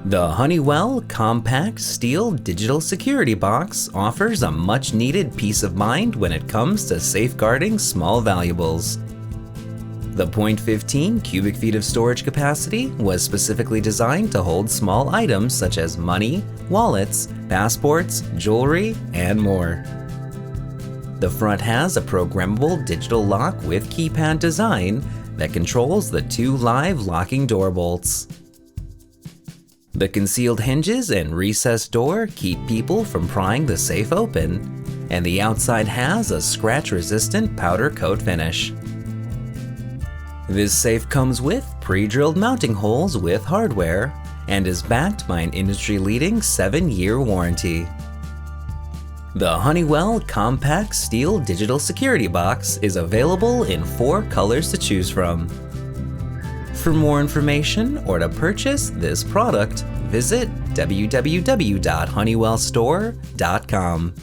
The Honeywell Compact Steel Digital Security Box offers a much-needed peace of mind when it comes to safeguarding small valuables. The 0.15 cubic feet of storage capacity was specifically designed to hold small items such as money, wallets, passports, jewelry, and more. The front has a programmable digital lock with keypad design that controls the 2 live locking door bolts. The concealed hinges and recessed door keep people from prying the safe open, and the outside has a scratch-resistant powder coat finish. This safe comes with pre-drilled mounting holes with hardware and is backed by an industry-leading 7-year warranty. The Honeywell Compact Steel Digital Security Box is available in 4 colors to choose from. For more information or to purchase this product, visit www.honeywellstore.com.